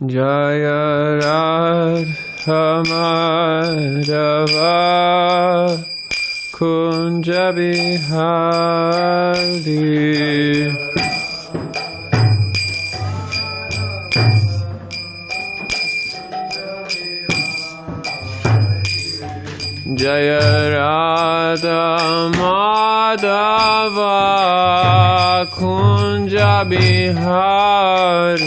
Jaya Radha Madhava Kunja Bihari Jaya Radha Madhava Kunja Bihari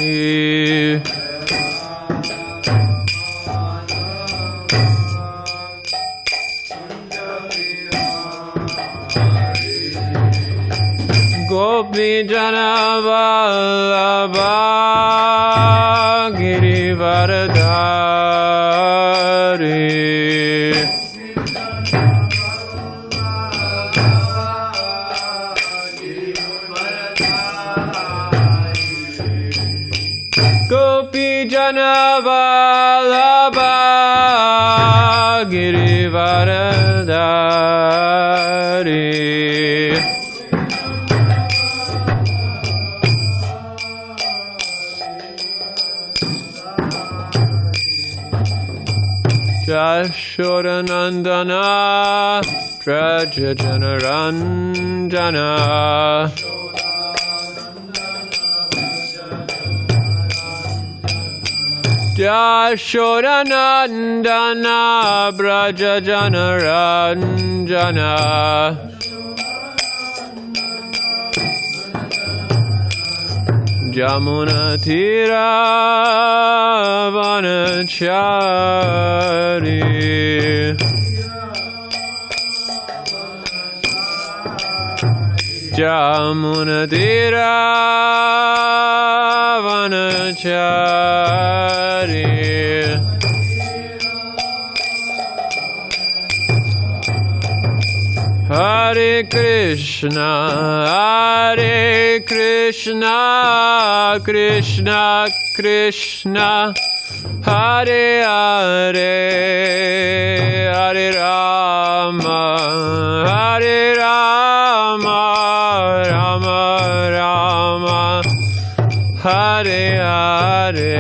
Gopi Jana Vallabha Girivaradhari Gopi Jana Vallabha Girivaradhari Yashodanandana Prajajanarandana Yashodanandana Prajajanarandana Jamuna Tira Vanachari Jamuna Tira Vanachari Hare Krishna, Hare Krishna, Krishna Krishna, Hare Hare, Hare Rama, Hare Rama, Rama Rama, Hare Hare.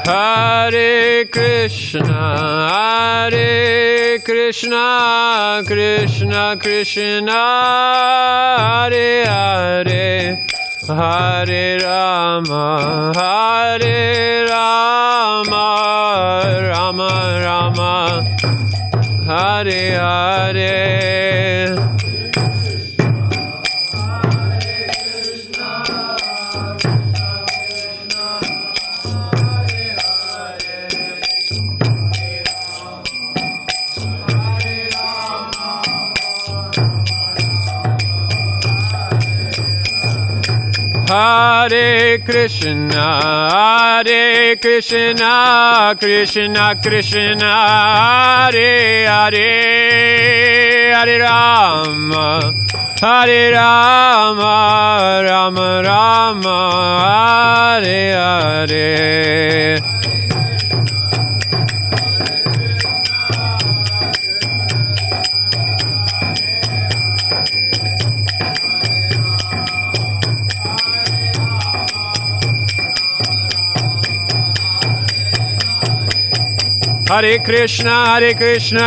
Hare Krishna, Hare Krishna, Krishna Krishna, Hare Hare, Hare Rama, Hare Rama, Rama Rama, Hare Hare. Hare Krishna, Hare Krishna, Krishna Krishna, Hare Hare, Hare Rama, Hare Rama, Rama Rama, Hare Hare. Hare Krishna,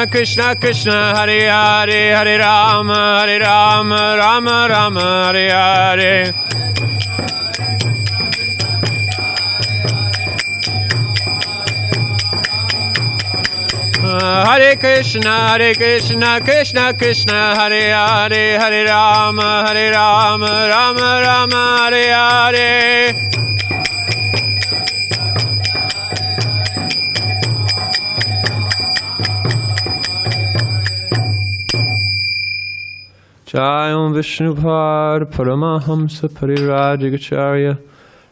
Krishna Krishna, Hare Hare, Hare Rama, Rama Rama, Hare Hare. Hare Krishna, Krishna Krishna, Hare Hare, Hare Rama, Rama Rama, Hare Hare. Jai Om Vishnupad Paramahamsa Parirajagacharya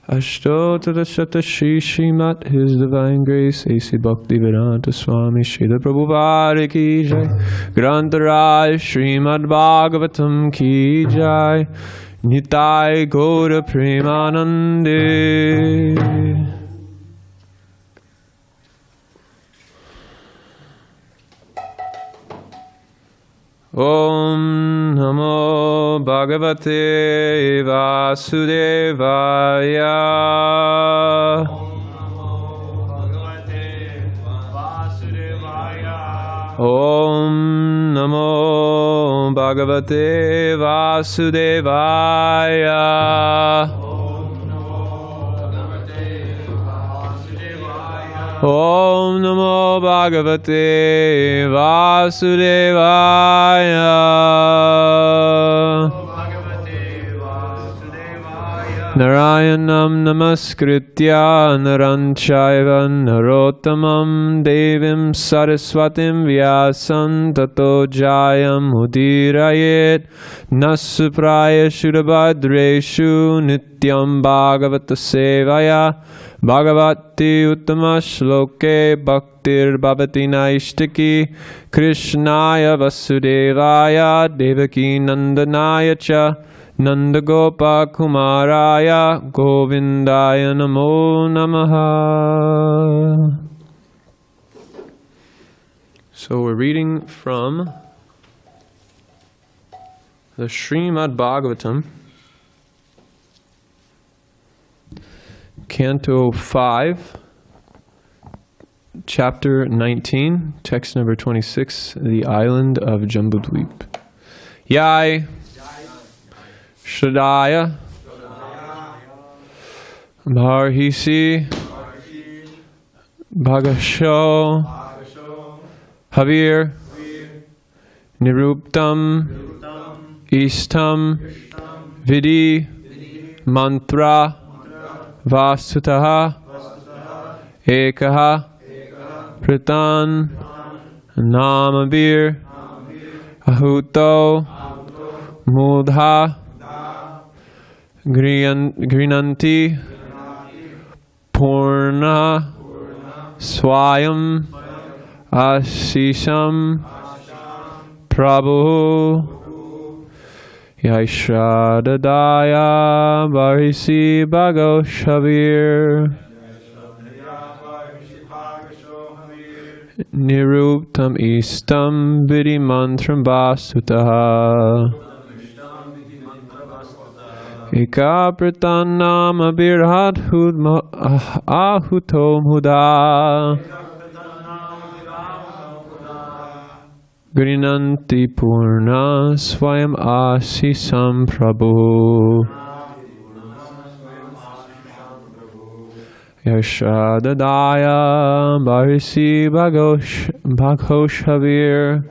Ashtotadashata Shri Srimad His Divine Grace A.C. Bhakti-vedanta Swami Srila Prabhupada Ki Jai Grantaraj Srimad Bhagavatam Ki Jai Nitai Gaura Premanande. Om Namo Bhagavate Vasudevaya. Om Namo Bhagavate Vasudevaya. Om Namo Bhagavate Vasudevaya. Narayanam namaskritya naram chaiva narottamam devim saraswatim vyasam tato jayam udirayet nasupraya shudabhadreshu nityam bhagavata sevaya bhagavati uttama shloke bhaktir bhavati naishtaki krishnaya vasudevaya devaki nandanaya cha Nandagopa Kumaraya Govindaya Namo Namaha. So we're reading from the Srimad Bhagavatam, Canto 5, Chapter 19, text number 26, the island of Jambudweep. Yai Shradaya Bharhisi Bhagasho Havir Niruptam Istam Vidi Mantra Vastutaha Ekaha Pṛthā Namabir Ahuto Mudha Grinanti Purna Swayam Asisham Prabhu Yaishradadaya Barhisi Bhagoshavir Niruptam Istam Vidi Mantram Vasutaha Eka Pṛthā Namabirhat Ahuto Muda Grinanti Purna Swayam Asisam Prabhu Yashadadaya Barhisi Bhagoshavir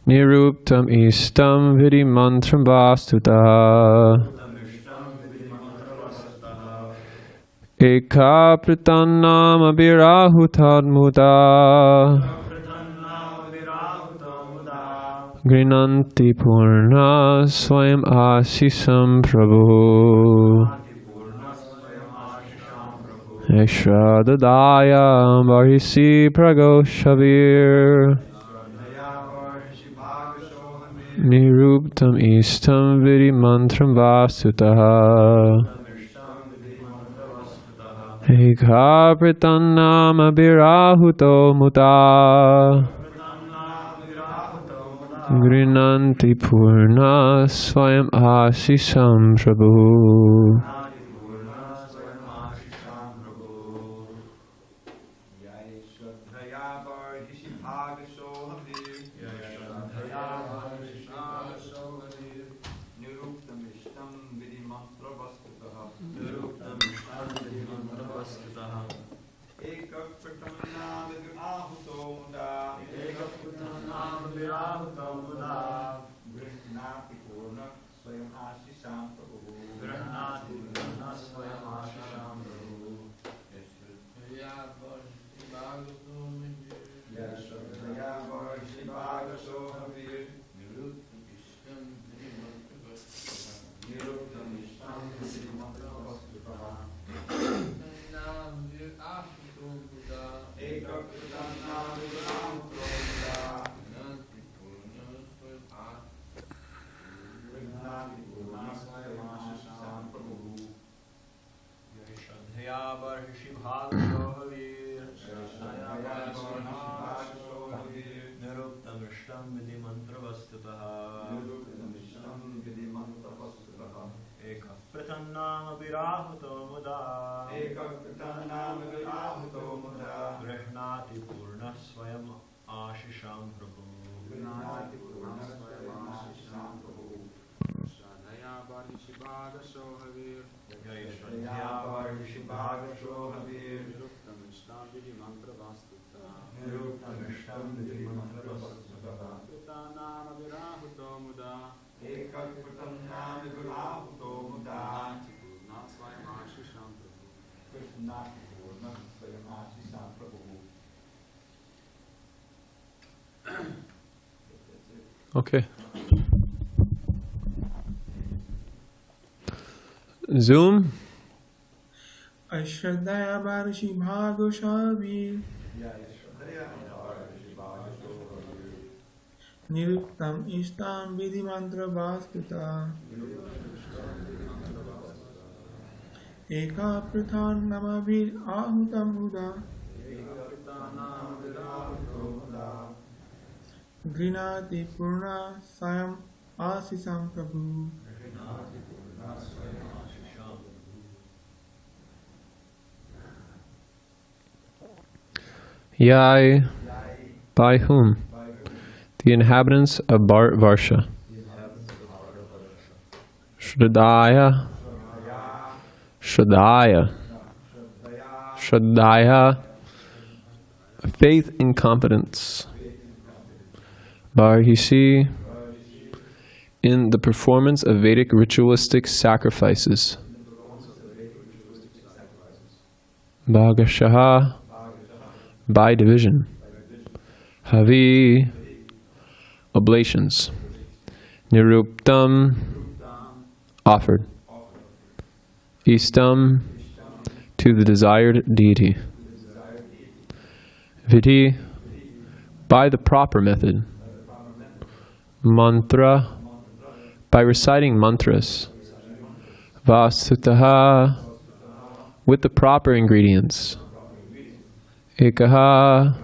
Niruptam Istam Vidi Mantram Vastutaha Eka Pṛthā Namabirahutad Muda Grinanti Purna Swayam Asisam Prabhu Yashradadaya Barhisi Bhagoshavir Niruptam Istam Vidi Mantram Vastutaha Eka Pṛthā Namabirahuto Muta Grinanti Purna Swayam Asisam Prabhu. Okay. Zoom. Ashradaya Bharashi Bhagoshavi Niruptam Ishtam Vidhi Mantra Vastuta Eka Pṛthā Namavir Ahutam Huda Grinati Purna Sayam Asisam Prabhu. Yai, by whom? The inhabitants of Bharat-varsha. Shraddhaya, Shraddhaya, Shraddhaya, faith and confidence. Barhisi, in the performance of Vedic ritualistic sacrifices. Bhagashaha, by division. Havi, oblations. Niruptam, offered. Istam, to the desired deity. Vidhi, by the proper method. Mantra, by reciting mantras. Vasutaha, with the proper ingredients. Ekaha,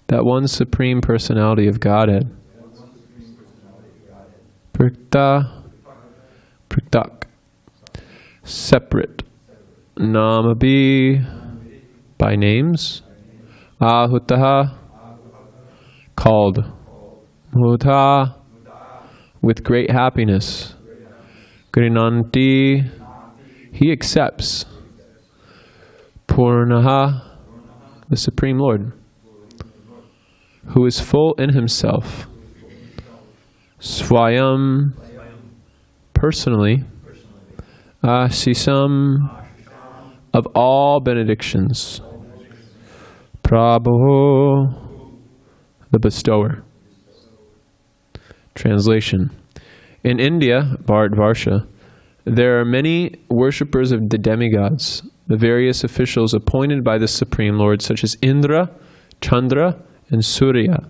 that one Supreme Personality of Godhead. Pṛthā, Pṛthak, separate. Namabi, by names. Ahutaha, called. Mudha, with great happiness. Grinanti, he accepts. Purnaha, the Supreme Lord, who is full in himself. Swayam, personally. Asisam, of all benedictions. Prabhu, the bestower. Translation. In India, Bharat-varsha, there are many worshippers of the demigods, the various officials appointed by the Supreme Lord, such as Indra, Chandra, and Surya,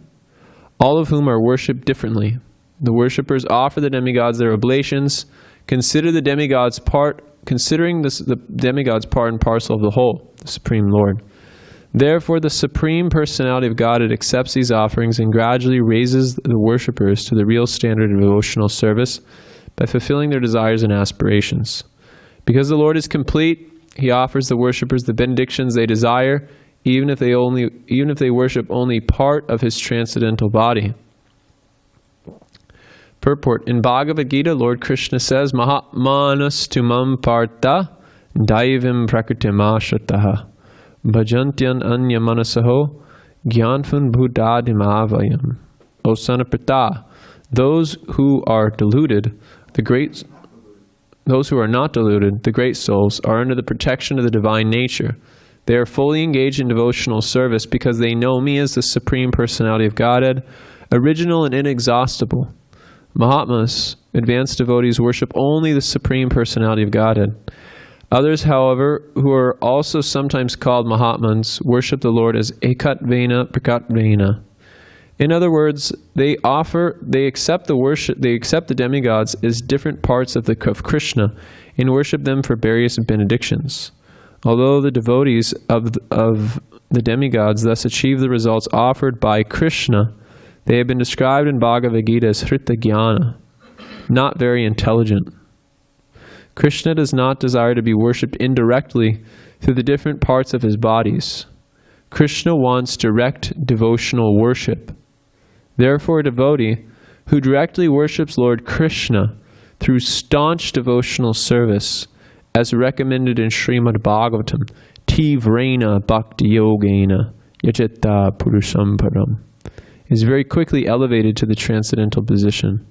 all of whom are worshipped differently. The worshippers offer the demigods their oblations, considering the demigods part and parcel of the whole, the Supreme Lord. Therefore, the Supreme Personality of Godhead accepts these offerings and gradually raises the worshippers to the real standard of devotional service by fulfilling their desires and aspirations. Because the Lord is complete, He offers the worshippers the benedictions they desire, even if they worship only part of His transcendental body. Purport. In Bhagavad-gītā, Lord Krishna says, mahātmānas tumam pārtha daivīṁ prakṛtim āśritāḥ bhajanty ananya-manaso jñātvā bhūtādim avyayam. O son of Pṛthā, those who are deluded, those who are not deluded, the great souls, are under the protection of the divine nature. They are fully engaged in devotional service because they know me as the Supreme Personality of Godhead, original and inexhaustible. Mahatmas, advanced devotees, worship only the Supreme Personality of Godhead. Others, however, who are also sometimes called Mahatmas, worship the Lord as ekatveṇa prakṛtim. In other words, they accept the demigods as different parts of Krishna and worship them for various benedictions. Although the devotees of the demigods thus achieve the results offered by Krishna, they have been described in Bhagavad-gītā as hṛta-jñānah, not very intelligent. Krishna does not desire to be worshipped indirectly through the different parts of his bodies. Krishna wants direct devotional worship. Therefore, a devotee who directly worships Lord Krishna through staunch devotional service, as recommended in Srimad Bhagavatam, tīvreṇa bhakti-yogena, yajeta puruṣaṁ param, is very quickly elevated to the transcendental position.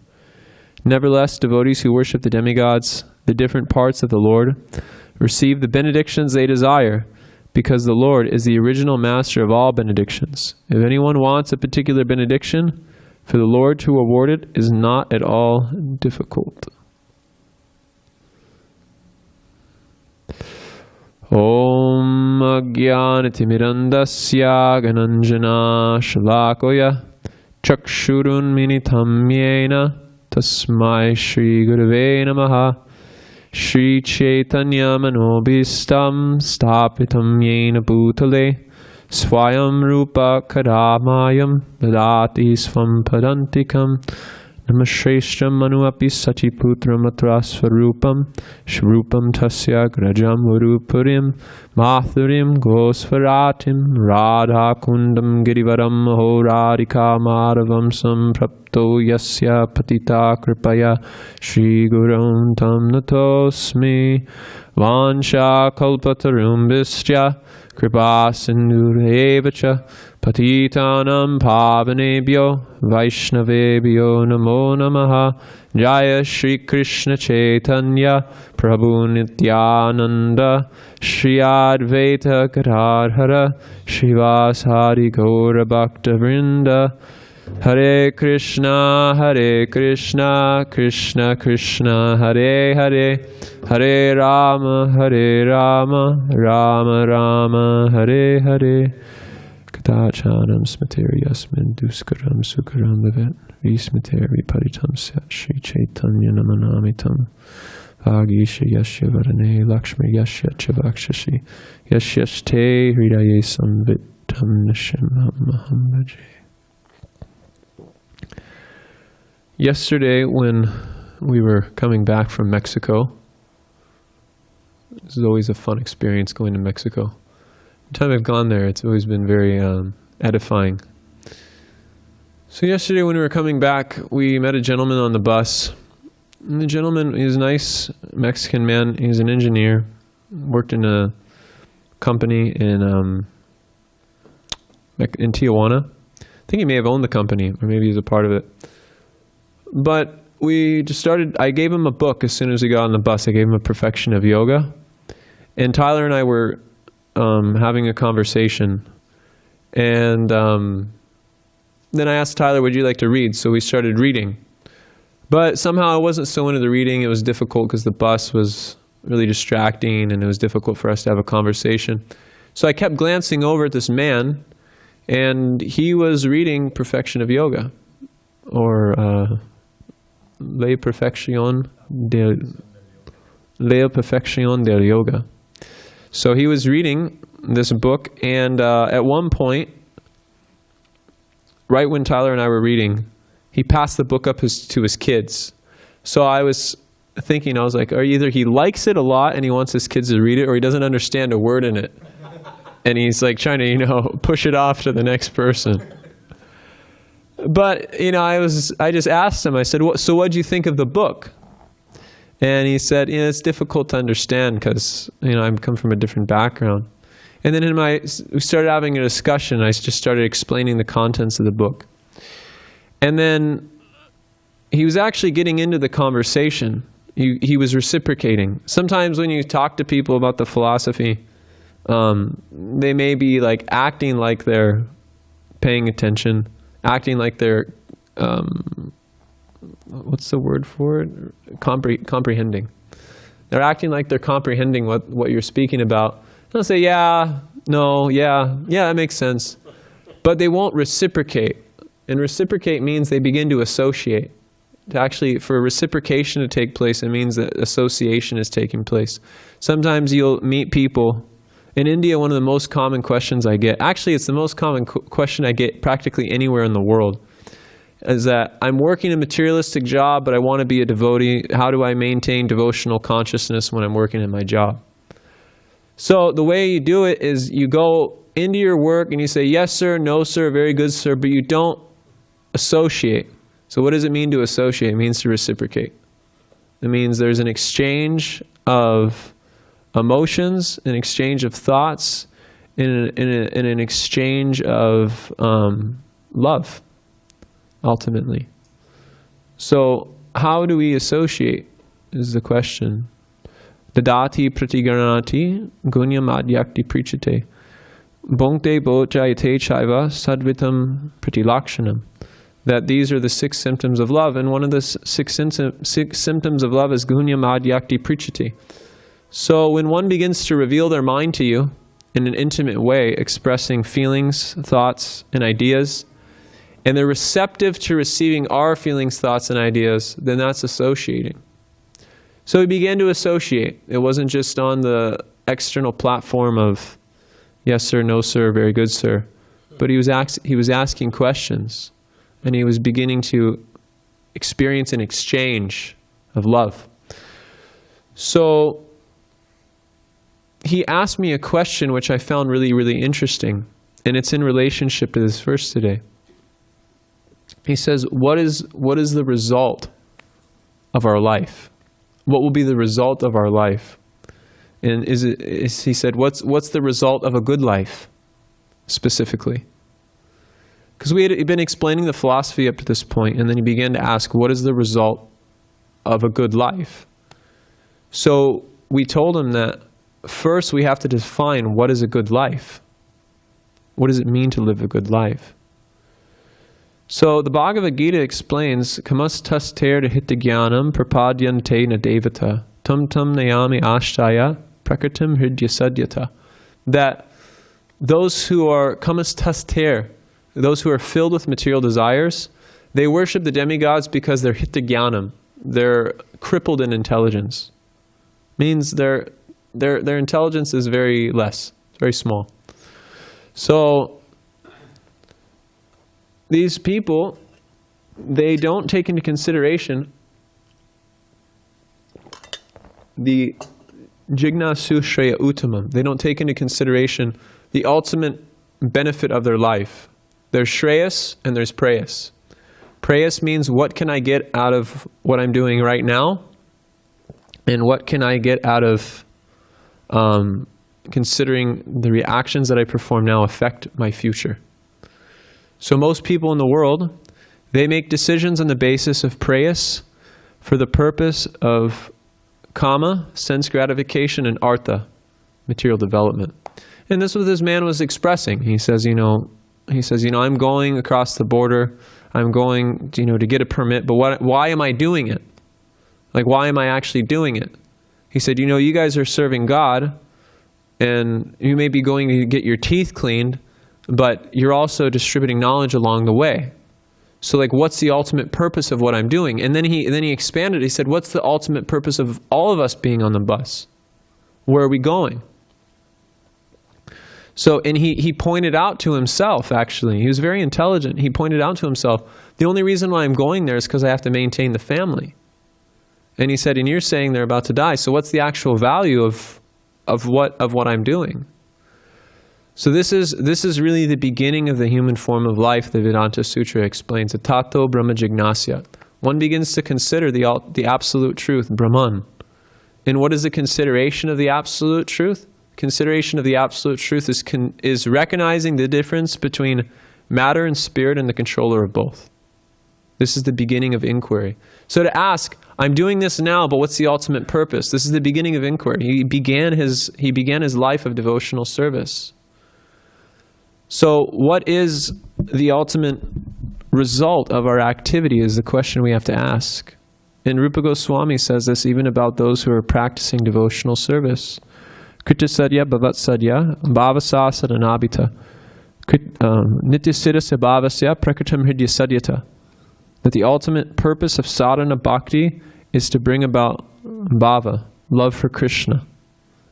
Nevertheless, devotees who worship the demigods, the different parts of the Lord, receive the benedictions they desire, because the Lord is the original master of all benedictions. If anyone wants a particular benediction, for the Lord to award it is not at all difficult. Om ajñānatimirandasya gananjana shalakoya chakshurun minitam yena tasmai shri gurave namaha Shri Chaitanya-manobhistam stapitam yena bhūtale swayam rupa kadamayam dadati svam padantikam namashreshtam manuapi satiputram atrasvarupam shrupam tasya grajam varupurim mathurim gosvaratim radha kundam girivaram horadika madhavam samprapto yasya patita kripaya shri gurum tam natosmi vansha kalpatarumbhischa kripa sindhurevacha patitanam pavanebhyo vaishnavebhyo namo namaha Jaya Shri Krishna Chaitanya Prabhu Nityananda Shri Advaita Gadadhara Srivasadi Gaura Bhakta Vrinda Hare Krishna Krishna Krishna Hare Hare Hare Rama Rama Rama Hare Hare Katachanam Smateri Yasmin Duskaram Sukaram Vivet Vismateri Paritam Sat Shri Chaitanya Namanamitam Vagisha Yashya Varane Lakshmi Yashya Chavakshashi Yashyashte Hridaye Samvitam Nishimam Mahambaje. Yesterday, when we were coming back from Mexico, this is always a fun experience going to Mexico. The time I've gone there, it's always been very edifying. So yesterday when we were coming back, we met a gentleman on the bus. And the gentleman, he's a nice Mexican man. He's an engineer, worked in a company in Tijuana. I think he may have owned the company, or maybe he's a part of it. But we just started, I gave him a book as soon as we got on the bus. I gave him a Perfection of Yoga. And Tyler and I were having a conversation. And then I asked Tyler, would you like to read? So we started reading. But somehow I wasn't so into the reading. It was difficult because the bus was really distracting and it was difficult for us to have a conversation. So I kept glancing over at this man, and he was reading Perfection of Yoga, or La Perfección del Yoga. So he was reading this book, and at one point, right when Tyler and I were reading, he passed the book up to his kids. So I was thinking, I was like, either he likes it a lot and he wants his kids to read it, or he doesn't understand a word in it. And he's like trying to, push it off to the next person. But, I just asked him, I said, so what do you think of the book? And he said, it's difficult to understand because, I come from a different background. And then we started having a discussion. I just started explaining the contents of the book. And then he was actually getting into the conversation. He was reciprocating. Sometimes when you talk to people about the philosophy, they may be like acting like they're paying attention, acting like they're, what's the word for it? Comprehending. They're acting like they're comprehending what you're speaking about. They'll say, yeah, no, yeah, that makes sense. But they won't reciprocate. And reciprocate means they begin to associate. For reciprocation to take place, it means that association is taking place. Sometimes you'll meet people In India, one of the most common questions I get, actually it's the most common question I get practically anywhere in the world, is that I'm working a materialistic job, but I want to be a devotee. How do I maintain devotional consciousness when I'm working in my job? So the way you do it is you go into your work and you say, yes, sir, no, sir, very good, sir, but you don't associate. So what does it mean to associate? It means to reciprocate. It means there's an exchange of emotions, an exchange of thoughts, and an exchange of love, ultimately. So how do we associate is the question. Dadati pratigaranati gunyam adyakti prichate bhungte bhojayate chaiva sadvitam pratilakshanam. That these are the 6 symptoms of love, and one of the 6 symptoms of love is gunyam adyakti prichate. So when one begins to reveal their mind to you in an intimate way, expressing feelings, thoughts, and ideas, and they're receptive to receiving our feelings, thoughts, and ideas, then that's associating. So he began to associate. It wasn't just on the external platform of, yes, sir, no, sir, very good, sir. But he was asking questions, and he was beginning to experience an exchange of love. So he asked me a question which I found really, really interesting, and it's in relationship to this verse today. He says, what is the result of our life? What will be the result of our life? And he said, what's the result of a good life, specifically? Because we had been explaining the philosophy up to this point, and then he began to ask, what is the result of a good life? So we told him that first we have to define what is a good life. What does it mean to live a good life? So the Bhagavad-gītā explains, kamastastere hṛta-jñānam prapadyante na devata tam nayami āśritāḥ prakṛtim hṛta-jñānah. That those who are kamastastere, those who are filled with material desires, they worship the demigods because they're hṛta-jñānam. They're crippled in intelligence. Means their intelligence is very less, very small. So these people, they don't take into consideration the jignasu shreya uttamam. They don't take into consideration the ultimate benefit of their life. There's shreyas and there's preyas. Preyas means what can I get out of what I'm doing right now, and what can I get out of considering the reactions that I perform now affect my future. So most people in the world, they make decisions on the basis of preyas for the purpose of kama, sense gratification, and artha, material development. And this is what this man was expressing. He says, I'm going across the border. I'm going, to get a permit, but why am I doing it? Like, why am I actually doing it? He said, you guys are serving God, and you may be going to get your teeth cleaned, but you're also distributing knowledge along the way. So what's the ultimate purpose of what I'm doing? And then he expanded. He said, what's the ultimate purpose of all of us being on the bus? Where are we going? So, and he pointed out to himself, actually, he was very intelligent. He pointed out to himself, the only reason why I'm going there is because I have to maintain the family. And he said, and you're saying they're about to die, so what's the actual value of what I'm doing? So this is really the beginning of the human form of life. The Vedanta Sutra explains, tato brahma jignasya. One begins to consider the absolute truth, Brahman. And what is the consideration of the absolute truth? Consideration of the absolute truth is recognizing the difference between matter and spirit and the controller of both. This is the beginning of inquiry. So to ask, I'm doing this now, but what's the ultimate purpose? This is the beginning of inquiry. He began his life of devotional service. So what is the ultimate result of our activity is the question we have to ask. And Rupa Goswami says this even about those who are practicing devotional service. Krita sadya bhavat sadya bhavasa sadanabhita nityasiddhasya bhavasya prakṛtim hṛdya sadyata. That the ultimate purpose of sadhana bhakti is to bring about bhava, love for Krishna.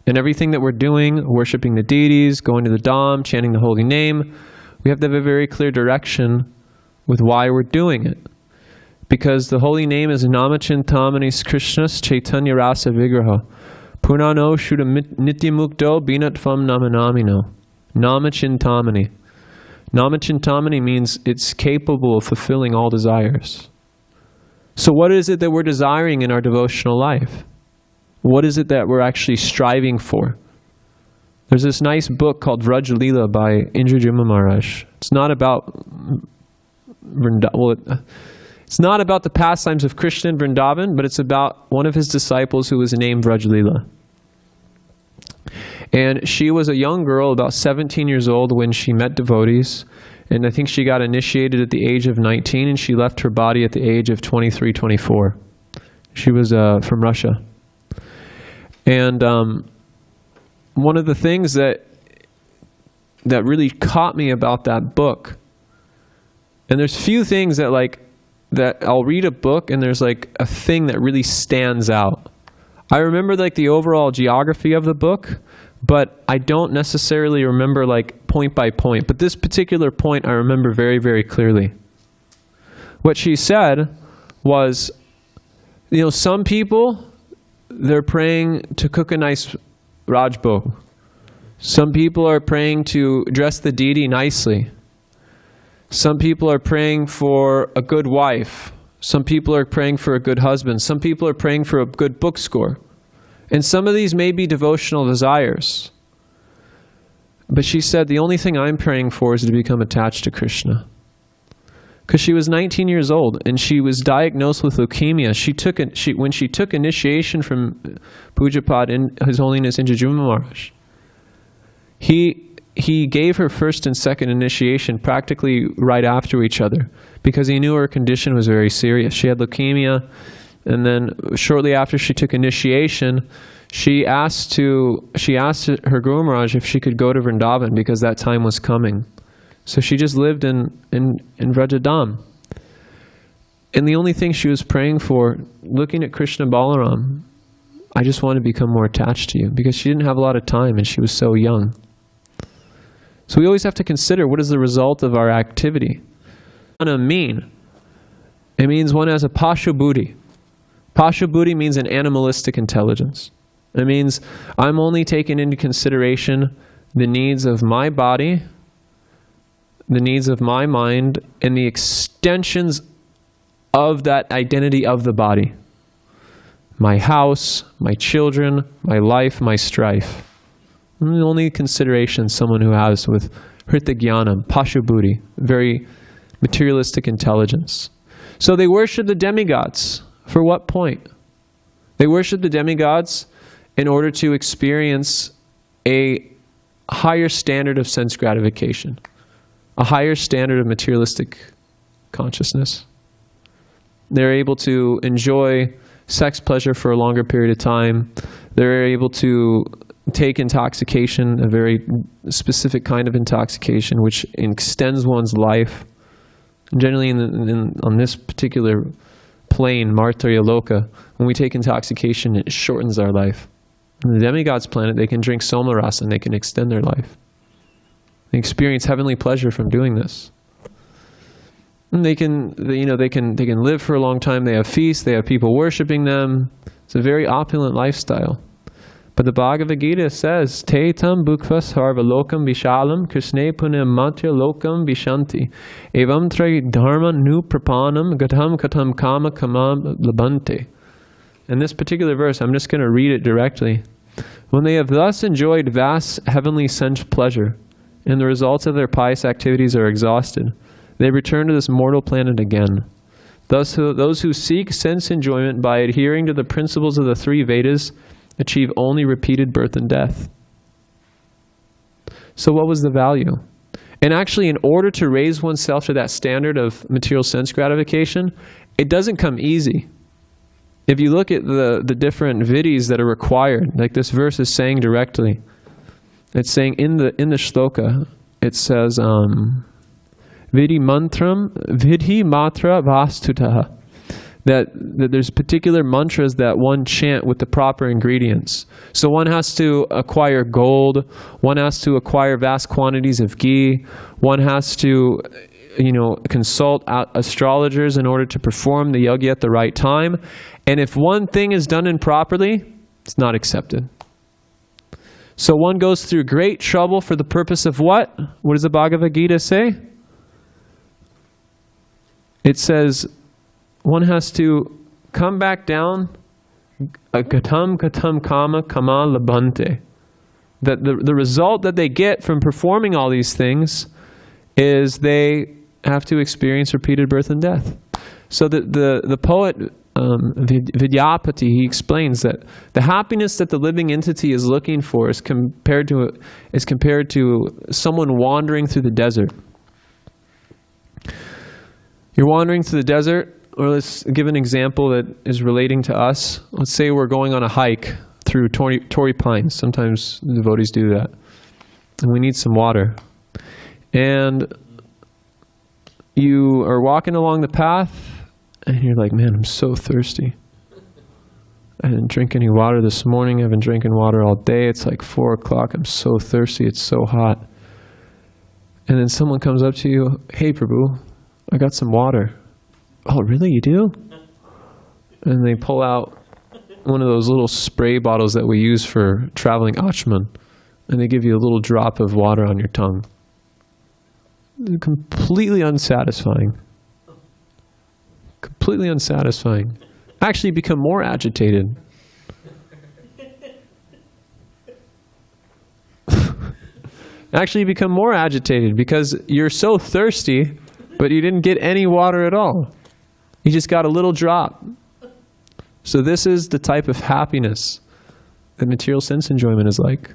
And everything that we're doing, worshiping the deities, going to the Dham, chanting the holy name, we have to have a very clear direction with why we're doing it. Because the holy name is Namachintamani Krishnas Chaitanya Rasa Vigraha. Punano Shuddha Nityamukto Binatvam Namanamino. Namachintamani. Namachintamani means it's capable of fulfilling all desires. So what is it that we're desiring in our devotional life? What is it that we're actually striving for? There's this nice book called Vraja Leela by Indradyumna Maharaj. It's not about it's not about the pastimes of Krishna in Vrindavan, but it's about one of his disciples who was named Vraja Leela. And she was a young girl, about 17 years old, when she met devotees. And I think she got initiated at the age of 19, and she left her body at the age of 23, 24. She was from Russia. And one of the things that really caught me about that book, and there's few things that I'll read a book and there's like a thing that really stands out. I remember like the overall geography of the book, but I don't necessarily remember like point by point. But this particular point I remember very, very clearly. What she said was, some people, they're praying to cook a nice rajbhog. Some people are praying to dress the deity nicely. Some people are praying for a good wife. Some people are praying for a good husband. Some people are praying for a good book score. And some of these may be devotional desires. But she said, the only thing I'm praying for is to become attached to Krishna. Because she was 19 years old and she was diagnosed with leukemia. When she took initiation from Pujapad in His Holiness Indradyumna Maharaj, he gave her first and second initiation practically right after each other because he knew her condition was very serious. She had leukemia, and then shortly after she took initiation, she asked her Guru Maharaj if she could go to Vrindavan because that time was coming. So she just lived in Vrajadam. And the only thing she was praying for, looking at Krishna Balaram, I just want to become more attached to you, because she didn't have a lot of time and she was so young. So we always have to consider, what is the result of our activity? What does it mean? It means one has a pasha buddhi. Pasha buddhi means an animalistic intelligence. It means I'm only taking into consideration the needs of my body, the needs of my mind, and the extensions of that identity of the body. My house, my children, my life, my strife. And the only consideration someone who has with hṛta-jñānah, pasha buddhi, very materialistic intelligence. So they worship the demigods. For what point? They worship the demigods in order to experience a higher standard of sense gratification, a higher standard of materialistic consciousness. They're able to enjoy sex pleasure for a longer period of time. They're able to take intoxication, a very specific kind of intoxication, which extends one's life. Generally, on this particular plane, Martarya Loka, when we take intoxication, it shortens our life. On the demigods planet, they can drink soma rasa and they can extend their life. They experience heavenly pleasure from doing this. And they can live for a long time. They have feasts. They have people worshiping them. It's a very opulent lifestyle. But the Bhagavad-gītā says, Te tam bhukva sarva lokam vishalam krisne punim matya lokam vishanti evam tre dharma nu prapanam gatam katam kama kama labante. In this particular verse, I'm just going to read it directly. When they have thus enjoyed vast heavenly sense pleasure, and the results of their pious activities are exhausted, they return to this mortal planet again. Thus, those who seek sense enjoyment by adhering to the principles of the three Vedas achieve only repeated birth and death. So what was the value? And actually, in order to raise oneself to that standard of material sense gratification, it doesn't come easy. If you look at the different vidhis that are required, like this verse is saying directly, it's saying in the shloka, it says, vidhi matra vastutaha that there's particular mantras that one chant with the proper ingredients. So one has to acquire gold, one has to acquire vast quantities of ghee, one has to consult astrologers in order to perform the yajna at the right time. And if one thing is done improperly, it's not accepted. So one goes through great trouble for the purpose of what? What does the Bhagavad-gītā say? It says one has to come back down, gatam kama labhante. That the result that they get from performing all these things is they have to experience repeated birth and death. So the poet Vidyapati, he explains that the happiness that the living entity is looking for is compared to someone wandering through the desert. You're wandering through the desert, or let's give an example that is relating to us. Let's say we're going on a hike through Torrey Pines. Sometimes the devotees do that. And we need some water. And you are walking along the path, and you're like, man, I'm so thirsty. I didn't drink any water this morning. I've been drinking water all day. It's like 4 o'clock. I'm so thirsty. It's so hot. And then someone comes up to you, hey, Prabhu, I got some water. Oh, really? You do? And they pull out one of those little spray bottles that we use for traveling Achman, and they give you a little drop of water on your tongue. Completely unsatisfying. Completely unsatisfying. Actually become more agitated. Actually become more agitated because you're so thirsty, but you didn't get any water at all. You just got a little drop. So this is the type of happiness that material sense enjoyment is like.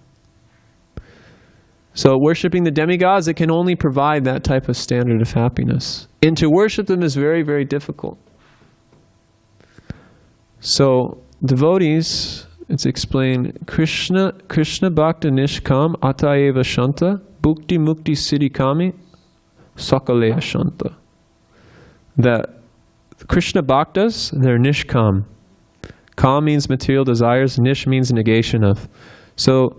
So worshipping the demigods, it can only provide that type of standard of happiness. And to worship them is very, very difficult. So devotees, it's explained, Krishna bhakta nishkam atayeva shanta bhukti mukti siddhikami sakaleya shanta. That Krishna bhaktas, they're nishkam. Kam means material desires, nish means negation of. So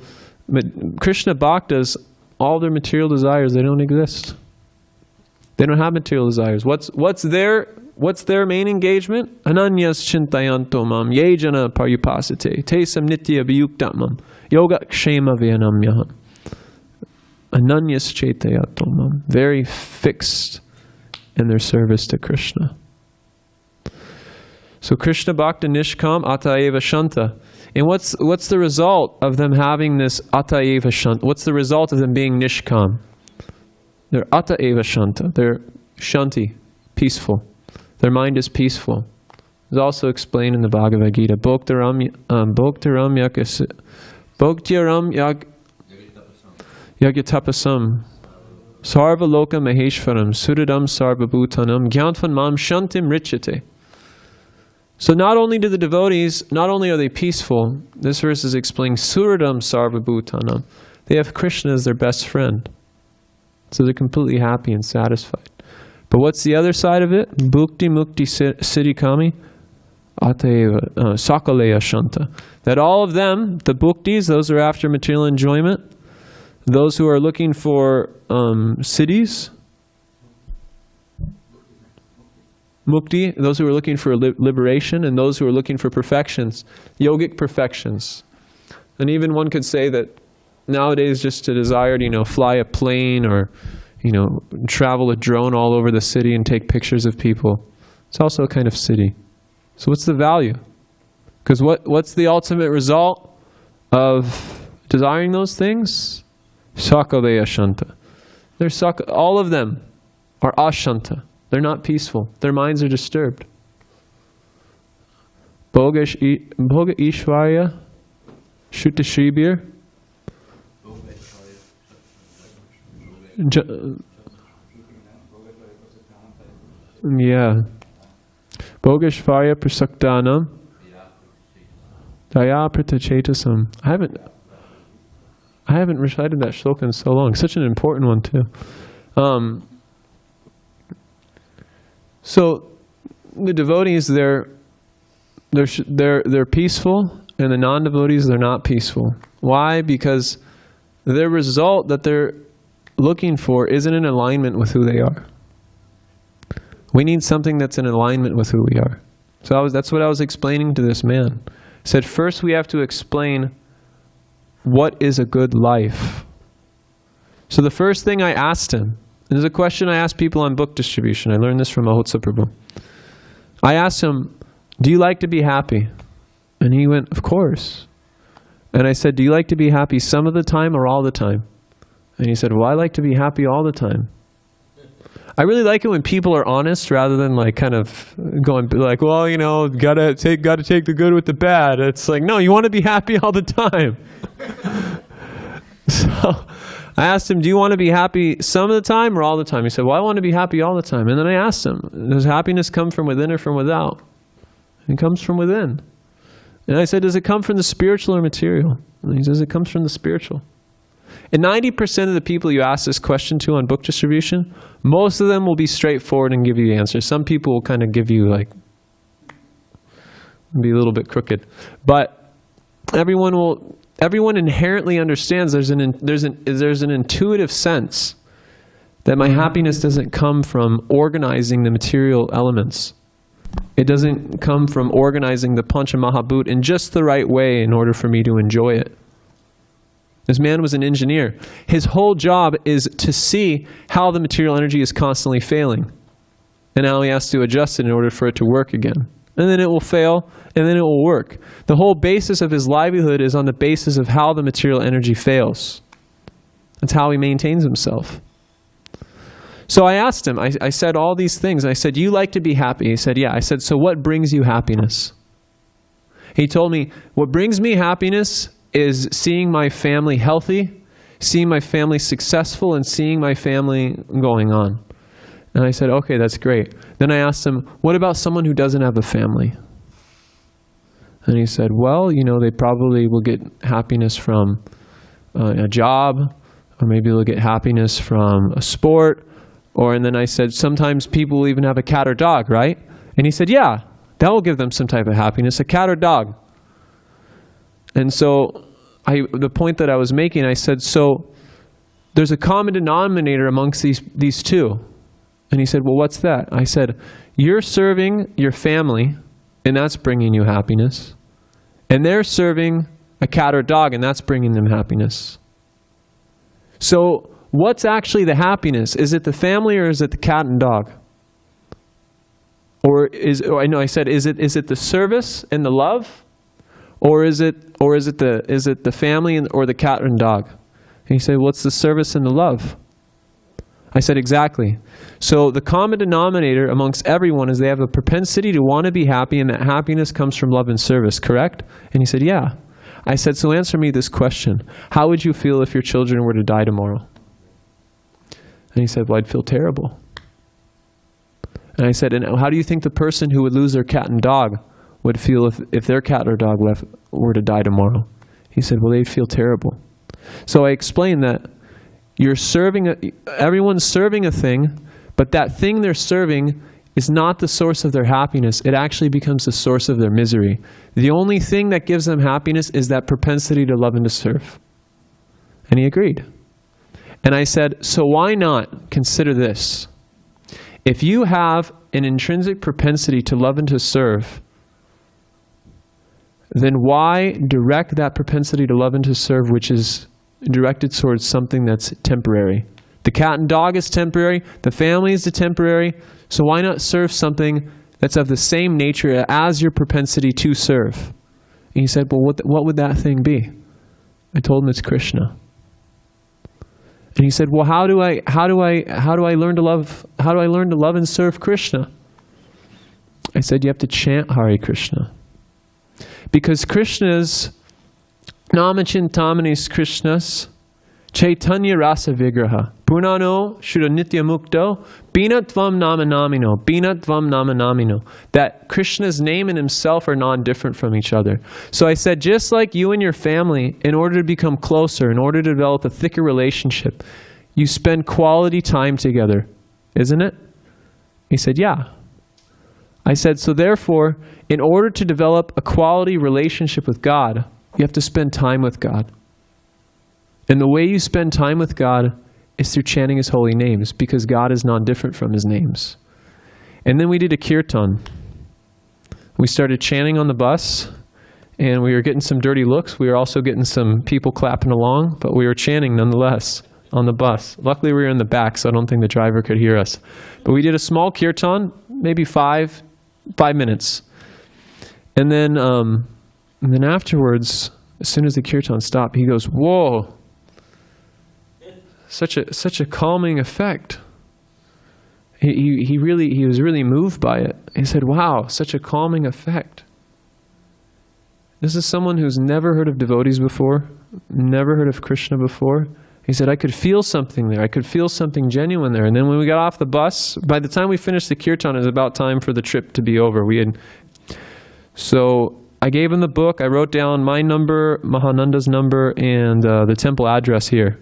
Krishna bhaktas, all their material desires, they don't exist. They don't have material desires. What's their main engagement? Ananyas chintayanto mam yajena paryupasate tesam nitya viyuktamam yoga kshema vyanamyaham. Ananyas chetayato mam, very fixed in their service to Krishna. So Krishna bhakta nishkam atayeva shanta. And what's the result of them having this atayeva shanta? What's the result of them being nishkam? They're atayeva shanta. They're shanti, peaceful. Their mind is peaceful. It's also explained in the Bhagavad-gītā. Bhoktiram yagyatapasam sarva loka maheshvaram suridam sarva bhūtānam jñātvā mam shantim richate. So not only do the devotees, not only are they peaceful, this verse is explaining suridam sarva bhūtānam. They have Krishna as their best friend. So they're completely happy and satisfied. But what's the other side of it? Bhukti mukti siddhikami ateva sakaleya shanta. That all of them, the bhuktis, those who are after material enjoyment, those who are looking for siddhis, mukti, those who are looking for liberation, and those who are looking for perfections, yogic perfections. And even one could say that nowadays just to desire to, fly a plane or, travel a drone all over the city and take pictures of people, it's also a kind of siddhi. So what's the value? Because what's the ultimate result of desiring those things? Sakaleya shanta. All of them are ashanta. They're not peaceful. Their minds are disturbed. Bhoga ishvarya shuta shribir. Yeah. Bhoga ishvarya prasaktanam daya pṛthā-chetasam. I haven't recited that shloka in so long. Such an important one too. So the devotees, they're peaceful, and the non-devotees, they're not peaceful. Why? Because their result that they're looking for isn't in alignment with who they are. We need something that's in alignment with who we are. So that's what I was explaining to this man. I said, first we have to explain what is a good life. So the first thing I asked him, and there's a question I ask people on book distribution. I learned this from Mahotsa Prabhu. I asked him, do you like to be happy? And he went, of course. And I said, do you like to be happy some of the time or all the time? And he said, well, I like to be happy all the time. I really like it when people are honest rather than like kind of going like, well, you know, gotta take the good with the bad. It's like, no, you want to be happy all the time. So I asked him, do you want to be happy some of the time or all the time? He said, well, I want to be happy all the time. And then I asked him, does happiness come from within or from without? It comes from within. And I said, does it come from the spiritual or material? And he says, it comes from the spiritual. And 90% of the people you ask this question to on book distribution, most of them will be straightforward and give you the answer. Some people will kind of give you like, be a little bit crooked. But everyone inherently understands there's an intuitive sense that my happiness doesn't come from organizing the material elements. It doesn't come from organizing the Pancha Mahabhut in just the right way in order for me to enjoy it. This man was an engineer. His whole job is to see how the material energy is constantly failing and how he has to adjust it in order for it to work again. And then it will fail, and then it will work. The whole basis of his livelihood is on the basis of how the material energy fails. That's how he maintains himself. So I asked him, I said all these things. I said, you like to be happy? He said, yeah. I said, so what brings you happiness? He told me, what brings me happiness is seeing my family healthy, seeing my family successful, and seeing my family going on. And I said, okay, that's great. Then I asked him, what about someone who doesn't have a family? And he said, well, you know, they probably will get happiness from a job, or maybe they'll get happiness from a sport. And then I said, sometimes people will even have a cat or dog, right? And he said, yeah, that will give them some type of happiness, a cat or dog. And so the point that I was making, I said, so there's a common denominator amongst these two. And he said, well, what's that? I said, you're serving your family, and that's bringing you happiness. And they're serving a cat or dog, and that's bringing them happiness. So what's actually the happiness? Is it the family or is it the cat and dog? I said, is it the service and the love? Or is it the family or the cat and dog? And he said, what's the service and the love? I said, exactly. So the common denominator amongst everyone is they have a propensity to want to be happy, and that happiness comes from love and service, correct? And he said, yeah. I said, so answer me this question. How would you feel if your children were to die tomorrow? And he said, well, I'd feel terrible. And I said, and how do you think the person who would lose their cat and dog would feel if their cat or dog were to die tomorrow? He said, well, they'd feel terrible. So I explained that everyone's serving a thing, but that thing they're serving is not the source of their happiness. It actually becomes the source of their misery. The only thing that gives them happiness is that propensity to love and to serve. And he agreed. And I said, so why not consider this? If you have an intrinsic propensity to love and to serve, then why direct that propensity to love and to serve, which is directed towards something that's temporary? The cat and dog is temporary, the family is temporary, so why not serve something that's of the same nature as your propensity to serve? And he said, well, what would that thing be? I told him it's Krishna. And he said, well, how do I learn to love and serve Krishna? I said, you have to chant Hare Krishna. Because Krishna's Namachintamani's Krishna's Chaitanya Rasa Vigraha Purnano Shuddha Nitya Mukto Binatvam Namanamino Binatvam Namanamino. That Krishna's name and himself are non-different from each other. So I said, just like you and your family, in order to become closer, in order to develop a thicker relationship, you spend quality time together, isn't it? He said, yeah. I said, so therefore, in order to develop a quality relationship with God, you have to spend time with God. And the way you spend time with God is through chanting His holy names, because God is non-different from His names. And then we did a kirtan. We started chanting on the bus, and we were getting some dirty looks. We were also getting some people clapping along, but we were chanting nonetheless on the bus. Luckily, we were in the back, so I don't think the driver could hear us. But we did a small kirtan, maybe five minutes. And then afterwards, as soon as the kirtan stopped, he goes, "Whoa, such a calming effect." He was really moved by it. He said, "Wow, such a calming effect." This is someone who's never heard of devotees before, never heard of Krishna before. He said, "I could feel something there. I could feel something genuine there." And then when we got off the bus, by the time we finished the kirtan, it was about time for the trip to be over. So I gave him the book. I wrote down my number, Mahananda's number, and the temple address here.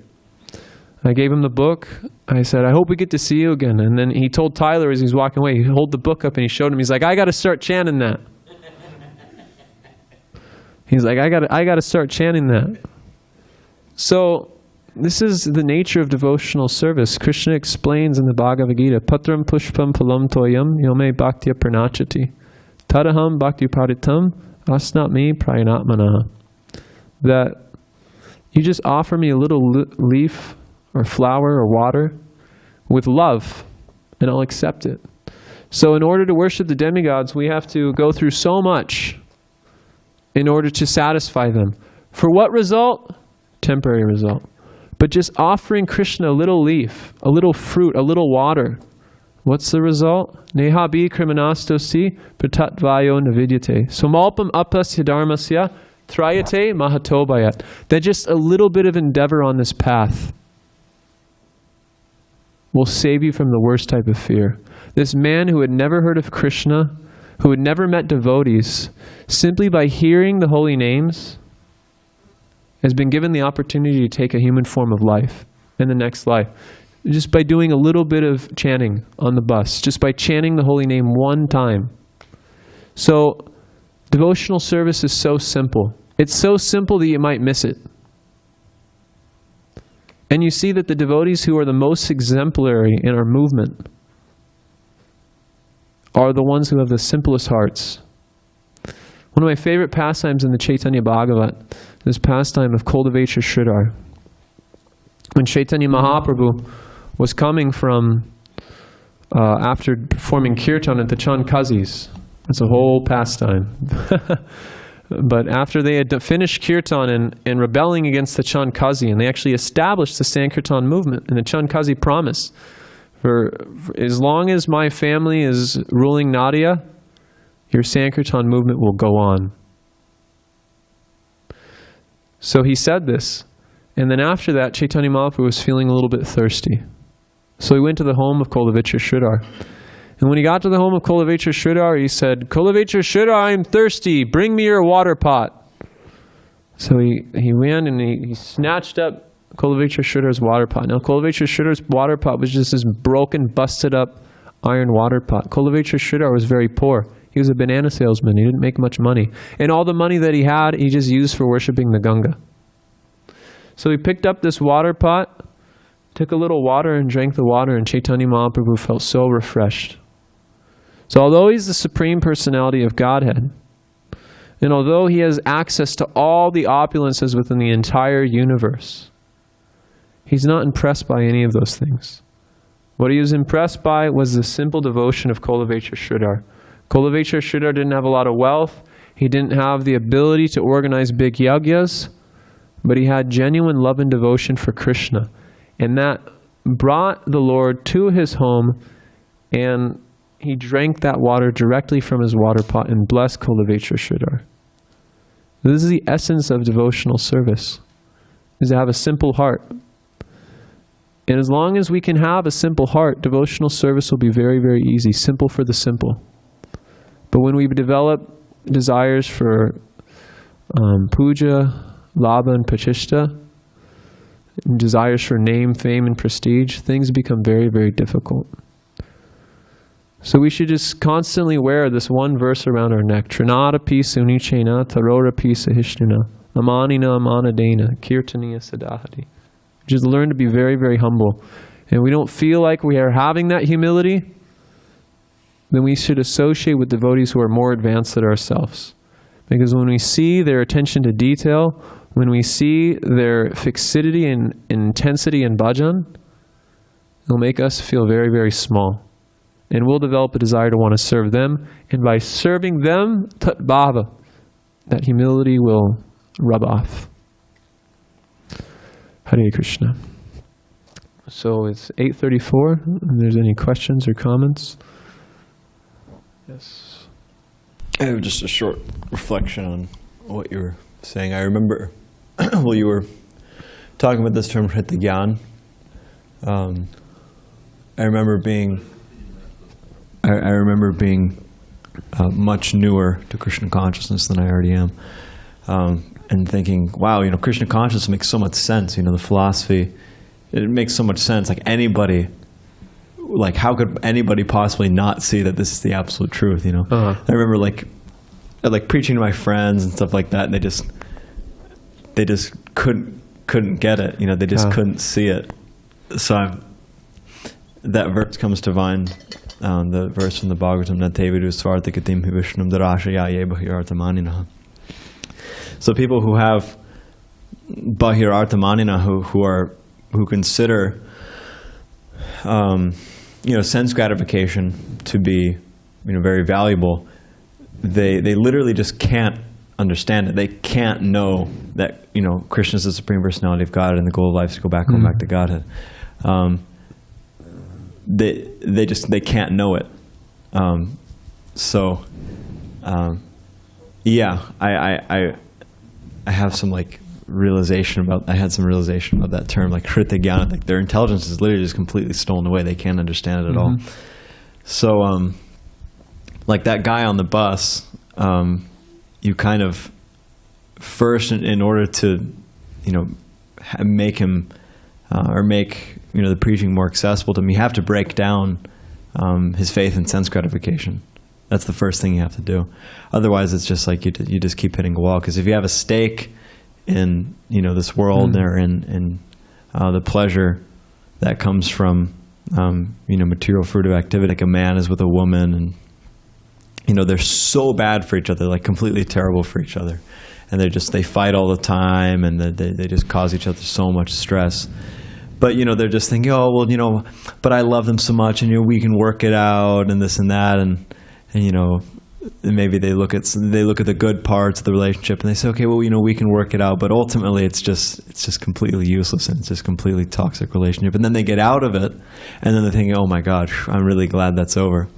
I gave him the book. I said, "I hope we get to see you again." And then he told Tyler as he's walking away, he held the book up and he showed him. He's like, "I got to start chanting that." He's like, I got to start chanting that. So this is the nature of devotional service. Krishna explains in the Bhagavad-gītā, "Patram pushpam phalam toyam yome bhaktya pranachati tadaham bhakti paritam asnatmi prayanatmana." That you just offer me a little leaf or flower or water with love, and I'll accept it. So in order to worship the demigods, we have to go through so much in order to satisfy them. For what result? Temporary result. But just offering Krishna a little leaf, a little fruit, a little water. What's the result? Nehabi kriminastosi pratatvayo navidyate. Somalpam apasya dharmasya trayate mahatobayat. That just a little bit of endeavor on this path will save you from the worst type of fear. This man who had never heard of Krishna, who had never met devotees, simply by hearing the holy names, has been given the opportunity to take a human form of life in the next life. Just by doing a little bit of chanting on the bus, just by chanting the holy name one time. So, devotional service is so simple. It's so simple that you might miss it. And you see that the devotees who are the most exemplary in our movement are the ones who have the simplest hearts. One of my favorite pastimes in the Chaitanya Bhagavat, this pastime of cultivation Sridhar. When Chaitanya Mahaprabhu was coming from, after performing kirtan at the Chandkazis, it's a whole pastime. But after they had finished kirtan and rebelling against the Chandkazi, and they actually established the Sankirtan movement, and the Chandkazi promised, for as long as my family is ruling Nadia, your Sankirtan movement will go on. So he said this, and then after that, Chaitanya Mahaprabhu was feeling a little bit thirsty. So he went to the home of Kulavitra Sridhar. And when he got to the home of Kulavitra Sridhar, he said, "Kulavitra Sridhar, I'm thirsty. Bring me your water pot." So he went and he snatched up Kulavitra Sridhar's water pot. Now Kulavitra Sridhar's water pot was just this broken, busted up iron water pot. Kulavitra Sridhar was very poor. He was a banana salesman. He didn't make much money. And all the money that he had, he just used for worshipping the Ganga. So he picked up this water pot, took a little water and drank the water, and Chaitanya Mahaprabhu felt so refreshed. So although he's the Supreme Personality of Godhead, and although he has access to all the opulences within the entire universe, he's not impressed by any of those things. What he was impressed by was the simple devotion of Kulavitra Sridhar. Kulavitra Sridhar didn't have a lot of wealth. He didn't have the ability to organize big yagyas, but he had genuine love and devotion for Krishna. And that brought the Lord to his home, and he drank that water directly from his water pot and blessed Kulavitra Sridhar. This is the essence of devotional service, is to have a simple heart. And as long as we can have a simple heart, devotional service will be very, very easy, simple for the simple. But when we develop desires for puja, labha, and pratishta, and desires for name, fame, and prestige, things become very, very difficult. So we should just constantly wear this one verse around our neck. Trinadapi sunichena tarorapi sahishnuna amanina amanadena kirtaniya sadahati. Just learn to be very, very humble. And we don't feel like we are having that humility, then we should associate with devotees who are more advanced than ourselves. Because when we see their attention to detail, when we see their fixity and intensity in bhajan, it'll make us feel very, very small. And we'll develop a desire to want to serve them. And by serving them, tat bhava, that humility will rub off. Hare Krishna. So it's 8:34. If there's any questions or comments? Yes. I have just a short reflection on what you were saying. I remember, well, you were talking about this term hṛta-jñānah. I remember being much newer to Krishna consciousness than I already am, and thinking, wow, Krishna consciousness makes so much sense. The philosophy, it makes so much sense. Like anybody, how could anybody possibly not see that this is the absolute truth? I remember like preaching to my friends and stuff like that, and they just couldn't get it. They just couldn't see it. So that verse comes to mind. The verse from the Bhagavatam, hṛta-jñānah vishnum darashaya hṛta-maninaha. So people who have hṛta-maninaha, who consider sense gratification to be very valuable, they literally just can't understand it. They can't know that Krishna is the Supreme Personality of Godhead and the goal of life is to go back home, back to Godhead. They can't know it. I have some realization about that term, hṛta-jñānah. Their intelligence is literally just completely stolen away. They can't understand it at all. So that guy on the bus, you kind of first, in order to make him or make the preaching more accessible to him, you have to break down his faith in sense gratification. That's the first thing you have to do. Otherwise, it's just you just keep hitting a wall. Because if you have a stake in this world or in the pleasure that comes from material fruitive activity, like a man is with a woman, and they're so bad for each other, completely terrible for each other, and they fight all the time, and they just cause each other so much stress. But they're just thinking, oh well, but I love them so much, and we can work it out, and this and that, and maybe they look at the good parts of the relationship, and they say, okay, well, we can work it out, but ultimately it's just completely useless, and it's just completely toxic relationship. And then they get out of it, and then they're thinking, oh my God, I'm really glad that's over.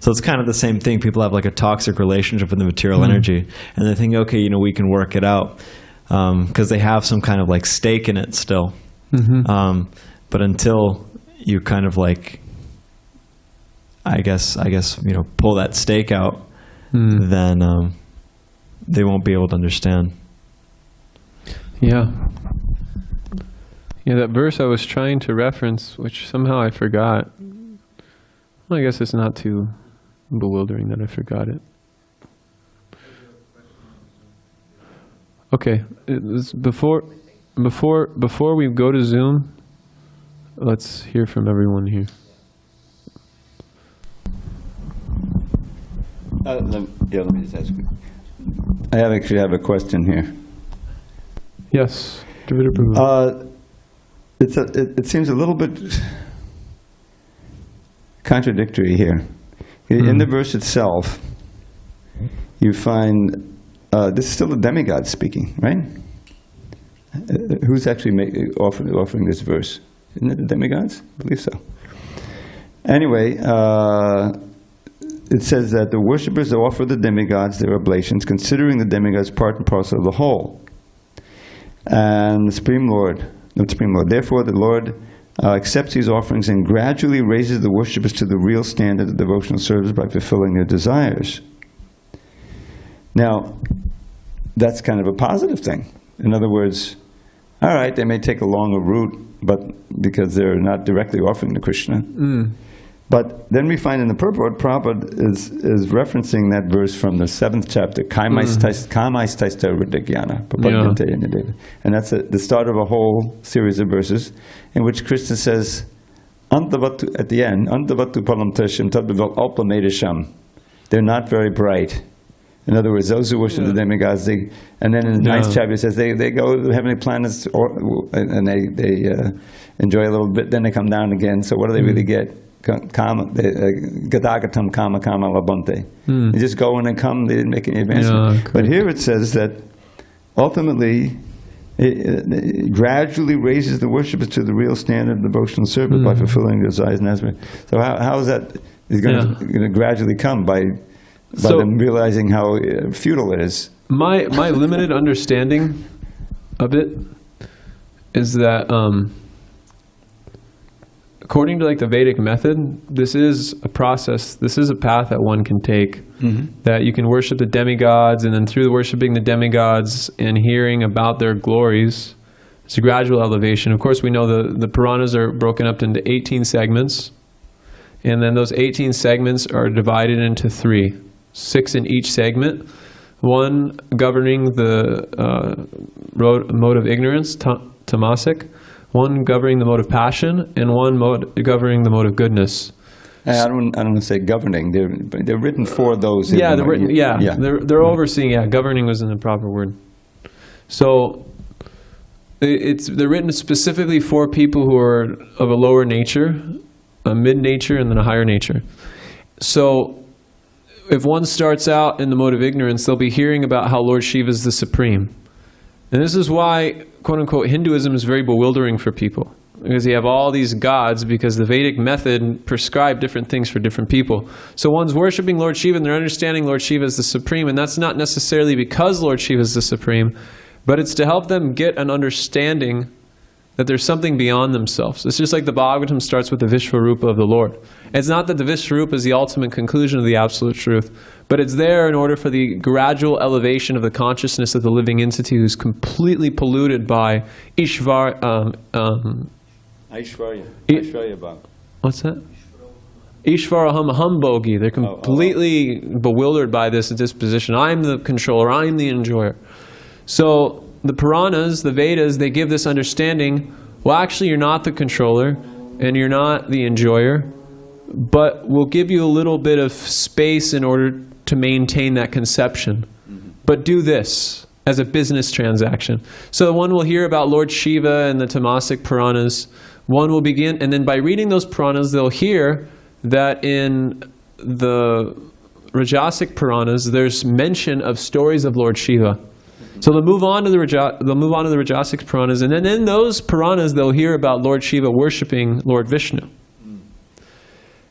So it's kind of the same thing. People have a toxic relationship with the material energy, and they think, okay, we can work it out, because they have some kind of stake in it still. But until you kind of I guess pull that stake out, then they won't be able to understand. Yeah, that verse I was trying to reference, which somehow I forgot. Well, I guess it's not too bewildering that I forgot it. Okay, before we go to Zoom, let's hear from everyone here. Let me just ask you. I actually have a question here. Yes. It seems a little bit contradictory here. In the verse itself, you find, this is still the demigods speaking, right? Who's actually offering this verse? Isn't it the demigods? I believe so. Anyway, it says that the worshippers offer the demigods their oblations, considering the demigods part and parcel of the whole. And the Supreme Lord, therefore the Lord accepts these offerings and gradually raises the worshippers to the real standard of devotional service by fulfilling their desires. Now, that's kind of a positive thing. In other words, all right, they may take a longer route, but because they're not directly offering to Krishna. But then we find in the purport, Prabhupada is referencing that verse from the 7th chapter, hṛta-jñānah, and that's the start of a whole series of verses in which Krishna says, at the end, they're not very bright. In other words, those who worship the demigods, and then in the 9th chapter it says they go to the heavenly planets and they enjoy a little bit, then they come down again. So what do they really get? Gadagatam kama kama labante. They just go and they come, they didn't make any advancement. But here it says that ultimately it gradually raises the worshippers to the real standard of devotional service by fulfilling their desires and aspirations. So how is that going to gradually come? By them realizing how futile it is. My limited understanding of it is that according to like the Vedic method, this is a process, this is a path that one can take, that you can worship the demigods, and then through worshiping the demigods and hearing about their glories, it's a gradual elevation. Of course, we know the Puranas are broken up into 18 segments, and then those 18 segments are divided into 3, 6 in each segment, one governing the mode of ignorance, tamasic, one governing the mode of passion, and one mode governing the mode of goodness. I don't want to say governing. They're written for those. Yeah, they're written. They're overseeing. Yeah, governing wasn't the proper word. So they're written specifically for people who are of a lower nature, a mid nature, and then a higher nature. So if one starts out in the mode of ignorance, they'll be hearing about how Lord Shiva is the supreme. And this is why, quote-unquote, Hinduism is very bewildering for people. Because you have all these gods, because the Vedic method prescribed different things for different people. So one's worshipping Lord Shiva and they're understanding Lord Shiva is the supreme, and that's not necessarily because Lord Shiva is the supreme, but it's to help them get an understanding that there's something beyond themselves. It's just like the Bhagavatam starts with the Vishvarupa of the Lord. It's not that the Vishvarupa is the ultimate conclusion of the absolute truth, but it's there in order for the gradual elevation of the consciousness of the living entity who's completely polluted by Aishvarya. What's that? Ishvaraham Hambogi. They're completely bewildered by this disposition. I'm the controller, I'm the enjoyer. So the Puranas, the Vedas, they give this understanding, well, actually you're not the controller and you're not the enjoyer, but we'll give you a little bit of space in order to maintain that conception. But do this as a business transaction. So one will hear about Lord Shiva and the Tamasic Puranas. One will begin, and then by reading those Puranas, they'll hear that in the Rajasic Puranas, there's mention of stories of Lord Shiva. So they'll move on to the Rajasic Puranas, and then in those Puranas they'll hear about Lord Shiva worshipping Lord Vishnu.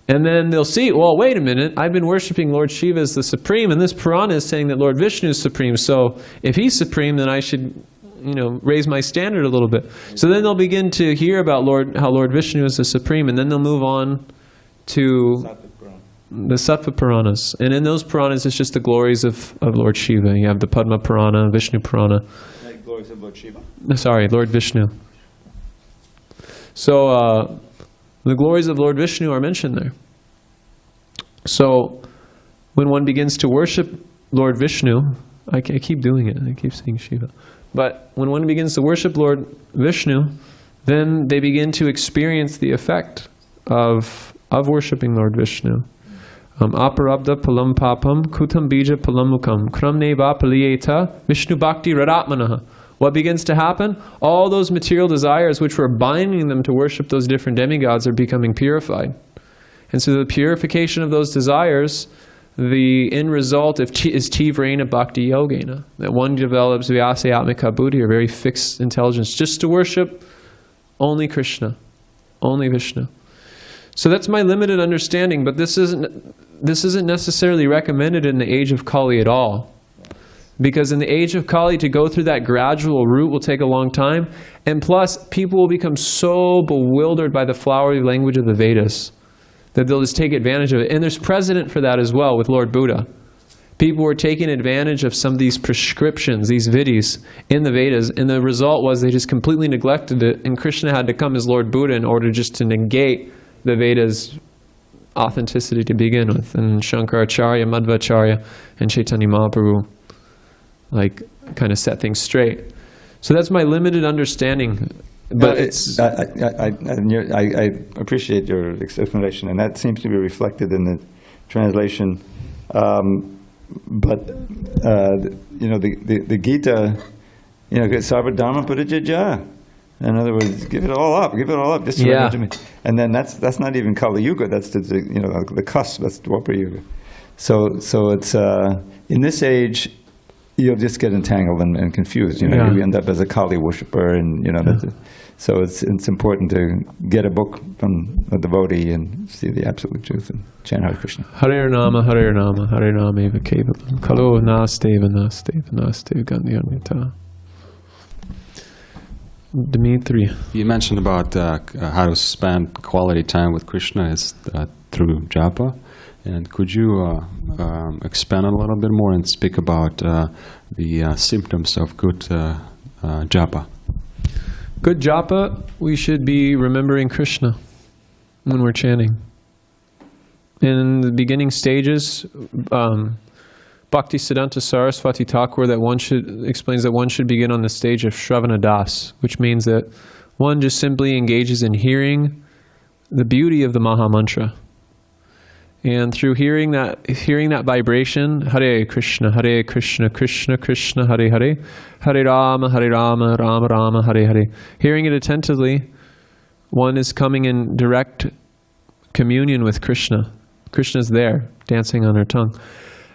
And then they'll see, well, wait a minute, I've been worshipping Lord Shiva as the supreme, and this Purana is saying that Lord Vishnu is supreme, so if he's supreme, then I should, raise my standard a little bit. So then they'll begin to hear about how Lord Vishnu is the supreme, and then they'll move on to the Sattva Puranas. And in those Puranas, it's just the glories of Lord Shiva. You have the Padma Purana, Vishnu Purana. Like glories of Lord Shiva? Sorry, Lord Vishnu. So the glories of Lord Vishnu are mentioned there. So when one begins to worship Lord Vishnu, I keep doing it, I keep saying Shiva. But when one begins to worship Lord Vishnu, then they begin to experience the effect of worshipping Lord Vishnu. Aparabda palam papam kutam bija palamukam kramneva paliyeta Vishnu bhakti radatmanaha. What begins to happen? All those material desires which were binding them to worship those different demigods are becoming purified. And so the purification of those desires, the end result is tīvreṇa bhakti-yogena. That one develops vyāsayatmika buddhi, or very fixed intelligence, just to worship only Krishna, only Vishnu. So that's my limited understanding, but this isn't necessarily recommended in the age of Kali at all. Because in the age of Kali, to go through that gradual route will take a long time, and plus, people will become so bewildered by the flowery language of the Vedas that they'll just take advantage of it. And there's precedent for that as well with Lord Buddha. People were taking advantage of some of these prescriptions, these vidhis in the Vedas, and the result was they just completely neglected it, and Krishna had to come as Lord Buddha in order just to negate the Vedas' authenticity to begin with, and Shankaracharya, Madhvacharya, and Chaitanya Mahaprabhu like kind of set things straight. So that's my limited understanding. But I appreciate your explanation, and that seems to be reflected in the translation. But the Gita, Sarva Dharma Parityajya. In other words, give it all up, just surrender to me. And then that's not even Kali Yuga. That's the cusp. That's Dwapara Yuga. So it's in this age, you'll just get entangled and confused. You end up as a Kali worshiper, and so it's important to get a book from a devotee and see the absolute truth and chant Hare Krishna. Hare Nama, Hare Nama, Hare Nama eva kevalam. Kalo nasteva nasteva nasteva gandhyamita. Dimitri. You mentioned about how to spend quality time with Krishna is through japa. And could you expand a little bit more and speak about the symptoms of good japa? Good japa, we should be remembering Krishna when we're chanting. In the beginning stages, Bhaktisiddhanta Saraswati Thakur explains that one should begin on the stage of Shravana Das, which means that one just simply engages in hearing the beauty of the Maha Mantra. And through hearing that vibration, Hare Krishna, Krishna Krishna, Hare Hare, Hare Rama, Rama Rama, Hare Hare. Hearing it attentively, one is coming in direct communion with Krishna. Krishna's there, dancing on her tongue.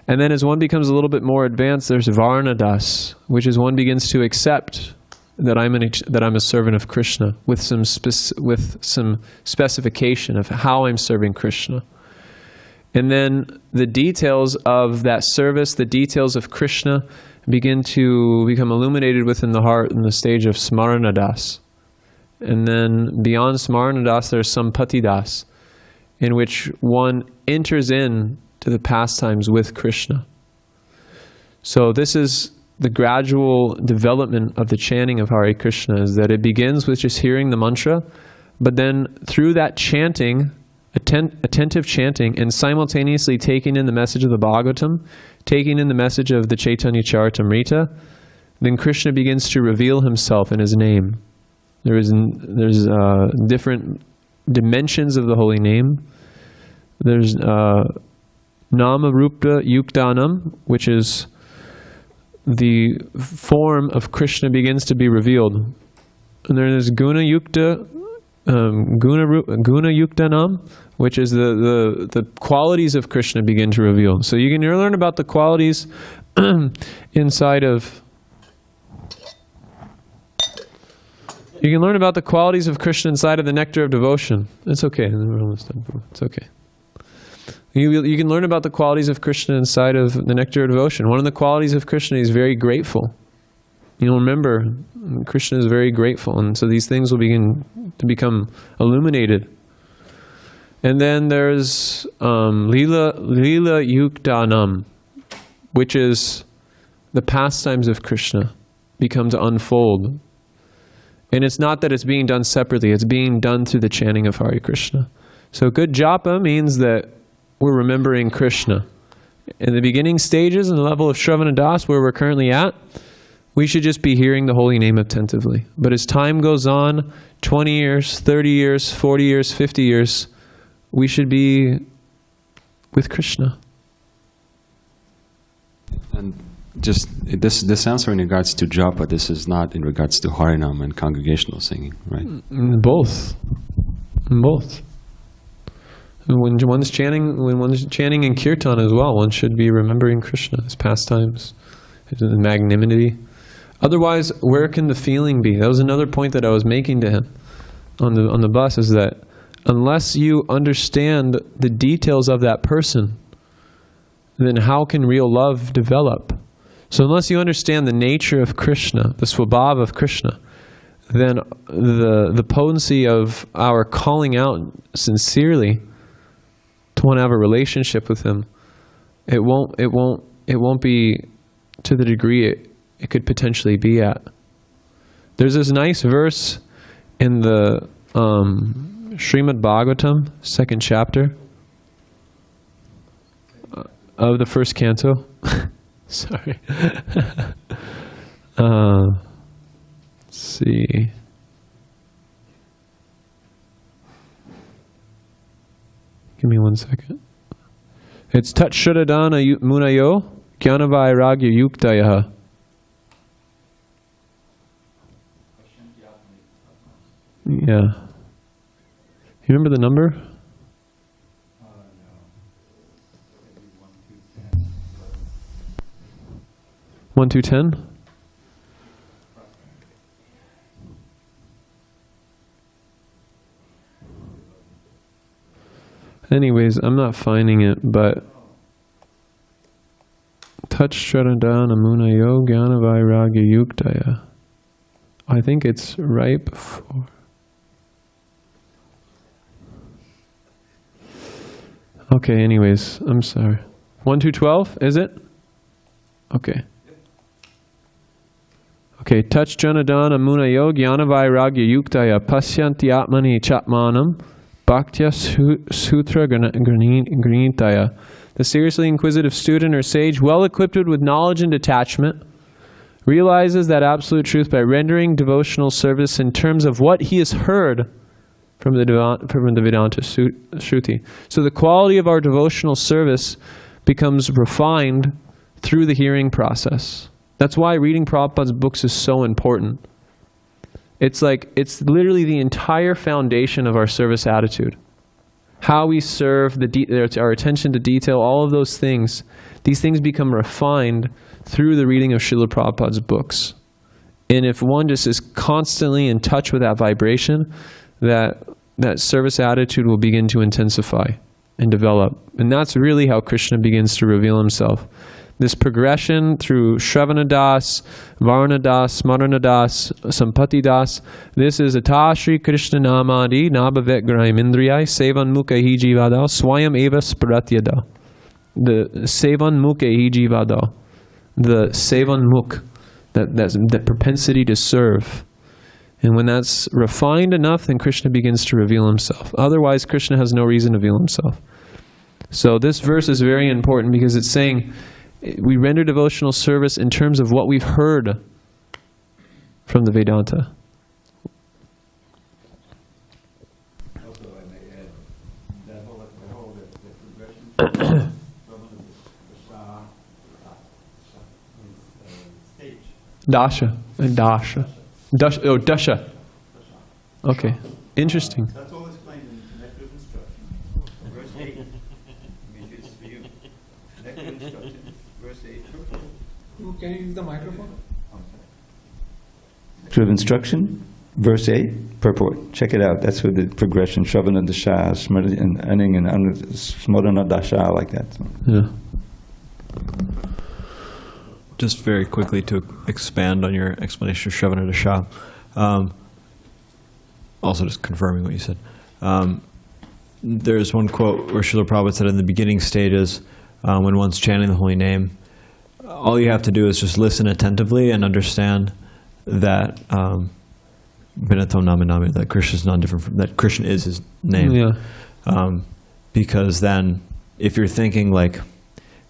And then as one becomes a little bit more advanced, there's Varna Das, which is one begins to accept that I'm a servant of Krishna with some specification of how I'm serving Krishna. And then the details of that service, the details of Krishna, begin to become illuminated within the heart in the stage of Smarana Das. And then beyond Smarana Das, there's Sampati Das, in which one enters in to the pastimes with Krishna. So this is the gradual development of the chanting of Hare Krishna, is that it begins with just hearing the mantra, but then through that chanting, attentive chanting, and simultaneously taking in the message of the Bhagavatam, taking in the message of the Chaitanya Charitamrita, then Krishna begins to reveal himself in his name. There's different dimensions of the holy name. There's Nama Rupa Yuktanam, which is the form of Krishna begins to be revealed. And there is Guna Yuktanam, which is the qualities of Krishna begin to reveal. So you can learn about the qualities inside of... You can learn about the qualities of Krishna inside of the nectar of devotion. It's okay. We're almost done. It's okay. You can learn about the qualities of Krishna inside of the nectar of devotion. One of the qualities of Krishna is very grateful. Remember, Krishna is very grateful, and so these things will begin to become illuminated. And then there's Lila Yuktanam, which is the pastimes of Krishna become to unfold. And it's not that it's being done separately, it's being done through the chanting of Hare Krishna. So good japa means that we're remembering Krishna. In the beginning stages, in the level of Shravana Das, where we're currently at, we should just be hearing the holy name attentively. But as time goes on, 20 years, 30 years, 40 years, 50 years, we should be with Krishna. And just this answer in regards to japa, this is not in regards to Harinam and congregational singing, right? Both. Both. When one's chanting in kirtan as well, one should be remembering Krishna, his pastimes, his magnanimity. Otherwise, where can the feeling be? That was another point that I was making to him on the bus, is that unless you understand the details of that person, then how can real love develop? So unless you understand the nature of Krishna, the swabhava of Krishna, then the potency of our calling out sincerely to want to have a relationship with him, it won't be to the degree it could potentially be at. There's this nice verse in the Srimad Bhagavatam, 2nd chapter, of the first canto. Sorry. Let's see. Give me 1 second. It's tat shradana munayo jñānavairagya yuktaya. Yeah. You remember the number? 1 to 10? Anyways, I'm not finding it, but Tat shradana munayo jñānavairagya yuktaya. I think it's right before. Okay, anyways, I'm sorry. 1 to 12, is it? Okay. Okay, Tat shradana munayo jñānavairagya yuktaya pasyanti atmani chatmanam bhaktya sutra granitaya. The seriously inquisitive student or sage, well equipped with knowledge and detachment, realizes that absolute truth by rendering devotional service in terms of what he has heard from the Vedanta Shruti. So the quality of our devotional service becomes refined through the hearing process. That's why reading Prabhupada's books is so important. It's literally the entire foundation of our service attitude. How we serve, our attention to detail, all of those things, these things become refined through the reading of Srila Prabhupada's books. And if one just is constantly in touch with that vibration, that service attitude will begin to intensify and develop. And that's really how Krishna begins to reveal himself. This progression through Shravana Das, Varna Das, Smarana Das, Sampati Das, this is Atashri Krishna Namadi Nabhavet Graim Indriyai Sevan Mukha HG Vada Swayam Eva Sparatyada. The Sevan Mukha HG Vada. The Sevan Mukh, that propensity to serve. And when that's refined enough, then Krishna begins to reveal himself. Otherwise, Krishna has no reason to reveal himself. So this verse is very important because it's saying we render devotional service in terms of what we've heard from the Vedanta. Also, I may add, that whole progression stage. Dasha. Dasha. Okay. Interesting. That's all explained in Nectar's instruction. Verse 8. Maybe it's for you. Nectar instruction, verse 8. Can you use the microphone? Nectar of instruction, verse 8, purport. Check it out. That's where the progression, Shravana Dasha, and Ending and Smarana Dasha, like that. Yeah. Just very quickly to expand on your explanation of Shravana Dasha. Also just confirming what you said. There's one quote where Srila Prabhupada said in the beginning stages, when one's chanting the holy name, all you have to do is just listen attentively and understand that Vinatam Namanami, that Krishna is not different from, that Krishna is his name. Yeah. Because then if you're thinking like,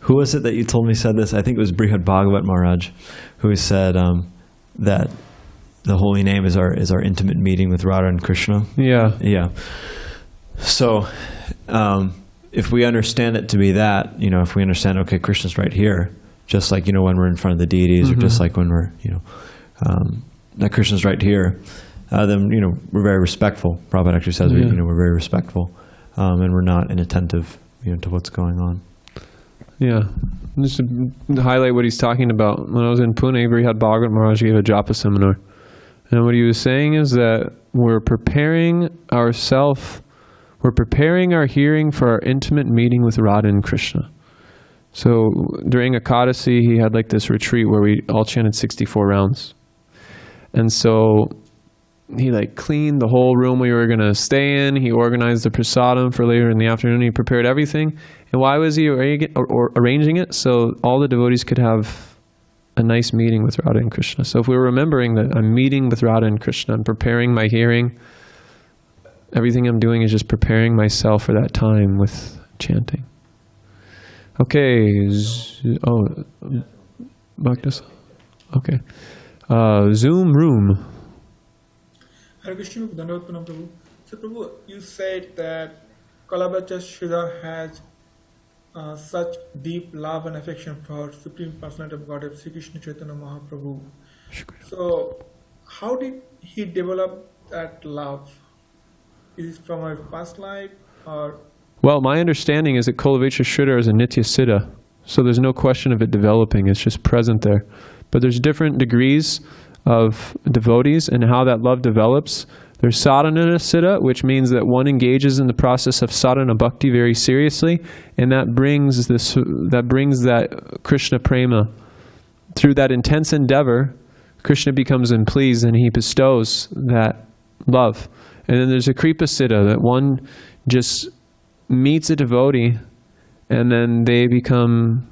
who was it that you told me said this? I think it was Brihad Bhagavat Maharaj, who said that the holy name is our intimate meeting with Radha and Krishna. Yeah. Yeah. So if we understand it to be that, if we understand, okay, Krishna's right here, just like, when we're in front of the deities, or just like when we're, that Krishna's right here, then, we're very respectful. Prabhupada actually says, we're very respectful, and we're not inattentive, to what's going on. Yeah. Just to highlight what he's talking about, when I was in Pune, Brihad Bhagavat Maharaj gave a japa seminar. And what he was saying is that we're preparing our hearing for our intimate meeting with Radha and Krishna. So during Ekadasi, he had like this retreat where we all chanted 64 rounds. And so he cleaned the whole room we were going to stay in. He organized the prasadam for later in the afternoon. He prepared everything. And why was he arranging it? So all the devotees could have a nice meeting with Radha and Krishna. So if we were remembering that I'm meeting with Radha and Krishna, I'm preparing my hearing, everything I'm doing is just preparing myself for that time with chanting. Okay. Bhaktas. Okay. Zoom room. Hare Krishna, Dhanavad Pranam Prabhu. So Prabhu, you said that Kalabhaja Shridhar has such deep love and affection for Supreme Personality of Godhead, Sri Krishna Chaitanya Mahaprabhu. So, how did he develop that love? Is it from a past life or? Well, my understanding is that Kalabhaja Shridhar is a nitya siddha, so there's no question of it developing. It's just present there. But there's different degrees of devotees and how that love develops. There's sadhana siddha, which means that one engages in the process of sadhana bhakti very seriously, and that brings that Krishna prema. Through that intense endeavor, Krishna becomes pleased and he bestows that love. And then there's a kripa siddha, that one just meets a devotee and then they become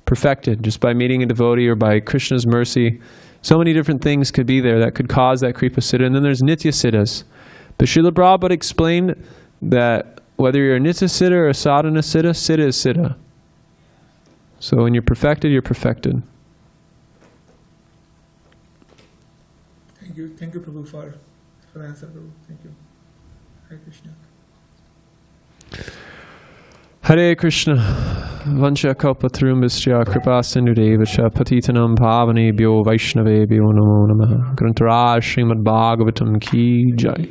perfected just by meeting a devotee or by Krishna's mercy. So many different things could be there that could cause that kripa siddha. And then there's nitya siddhas. But Srila Prabhupada explained that whether you're a nitya siddha or a sadhana siddha, siddha is siddha. So when you're perfected, you're perfected. Thank you Prabhu for the answer, Prabhu. Thank you. Hare Krishna. Hare Krishna, Vansha Kalpatarumvischa Kripa Sindhudevacha Patitanam Pavanebhyo Vaishnavebhyo Namo Namaha. Grantharaj Srimad Bhagavatam Ki Jai.